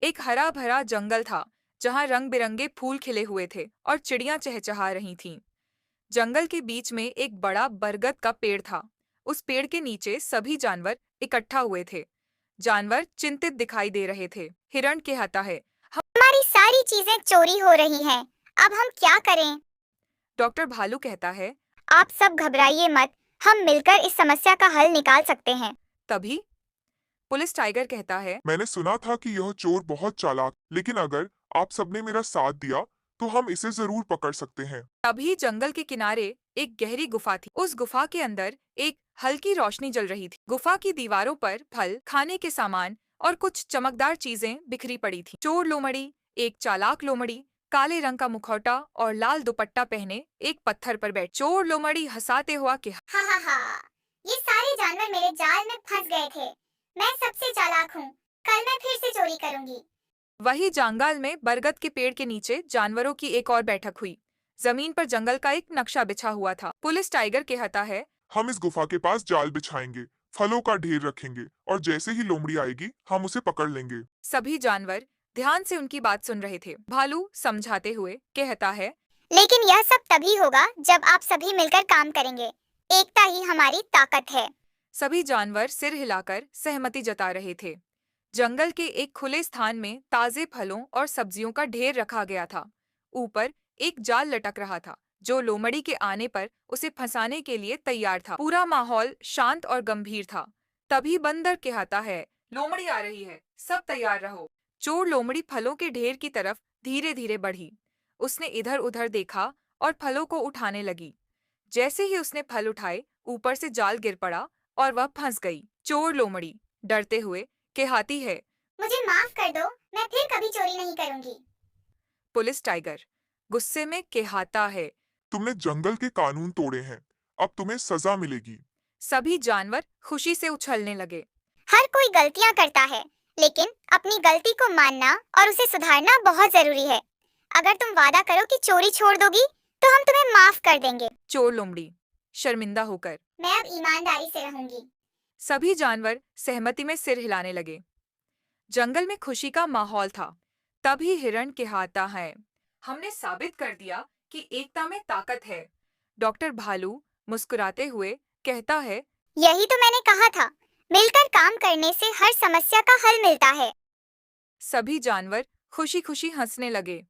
एक हरा भरा जंगल था जहां रंग बिरंगे फूल खिले हुए थे और चिड़ियां चहचहा रही थीं। जंगल के बीच में एक बड़ा बरगद का पेड़ था। उस पेड़ के नीचे सभी जानवर इकट्ठा हुए थे। जानवर चिंतित दिखाई दे रहे थे। हिरण कहता है, हमारी सारी चीजें चोरी हो रही हैं। अब हम क्या करें? डॉक्टर भालू कहता है। आप सब घबराइए मत। हम मिलकर इस समस्या का हल निकाल सकते हैं। तभी पुलिस टाइगर कहता है। मैंने सुना था कि यह चोर बहुत चालाक, लेकिन अगर आप सबने मेरा साथ दिया तो हम इसे जरूर पकड़ सकते हैं। तभी जंगल के किनारे एक गहरी गुफा थी। उस गुफा के अंदर एक हल्की रोशनी जल रही थी। गुफा की दीवारों पर फल, खाने के सामान और कुछ चमकदार चीजें बिखरी पड़ी थीं। चोर लोमड़ी, एक चालाक लोमड़ी, काले रंग का मुखौटा और लाल दुपट्टा पहने एक पत्थर पर बैठ। चोर लोमड़ी हंसाते हुआ कहा, हा हा हा, ये सारे जानवर मेरे जाल में फंस गए थे। मैं सबसे चालाक हूँ। कल मैं फिर से चोरी करूंगी। वही जंगल में बरगद के पेड़ के नीचे जानवरों की एक और बैठक हुई। जमीन पर जंगल का एक नक्शा बिछा हुआ था। पुलिस टाइगर कहता है। हम इस गुफा के पास जाल बिछाएंगे, फलों का ढेर रखेंगे और जैसे ही लोमड़ी आएगी हम उसे पकड़ लेंगे। सभी जानवर ध्यान से उनकी बात सुन रहे थे। भालू समझाते हुए कहता है। लेकिन यह सब तभी होगा जब आप सभी मिलकर काम करेंगे। एकता ही हमारी ताकत है। सभी जानवर सिर हिलाकर सहमति जता रहे थे। जंगल के एक खुले स्थान में ताजे फलों और सब्जियों का ढेर रखा गया था। ऊपर एक जाल लटक रहा था जो लोमड़ी के आने पर उसे फंसाने के लिए तैयार था। पूरा माहौल शांत और गंभीर था। तभी बंदर कहता है, लोमड़ी आ रही है, सब तैयार रहो। चोर लोमड़ी फलों के ढेर की तरफ धीरे धीरे बढ़ी। उसने इधर उधर देखा और फलों को उठाने लगी। जैसे ही उसने फल उठाए, ऊपर से जाल गिर पड़ा और वह फंस गई। चोर लोमड़ी डरते हुए कहती है। मुझे माफ कर दो, मैं फिर कभी चोरी नहीं करूंगी। पुलिस टाइगर गुस्से में कहता है। तुमने जंगल के कानून तोड़े हैं, अब तुम्हें सजा मिलेगी। सभी जानवर खुशी से उछलने लगे। हर कोई गलतियां करता है, लेकिन अपनी गलती को मानना और उसे सुधारना बहुत जरूरी है। अगर तुम वादा करो कि चोरी छोड़ दोगी, तो हम तुम्हें माफ कर देंगे। चोर लोमड़ी शर्मिंदा होकर। मैं अब ईमानदारी से रहूंगी। सभी जानवर सहमति में सिर हिलाने लगे। जंगल में खुशी का माहौल था। तभी हिरण कहता है, हमने साबित कर दिया कि एकता में ताकत है। डॉक्टर भालू मुस्कुराते हुए कहता है। यही तो मैंने कहा था, मिलकर काम करने से हर समस्या का हल मिलता है। सभी जानवर खुशी खुशी हंसने लगे।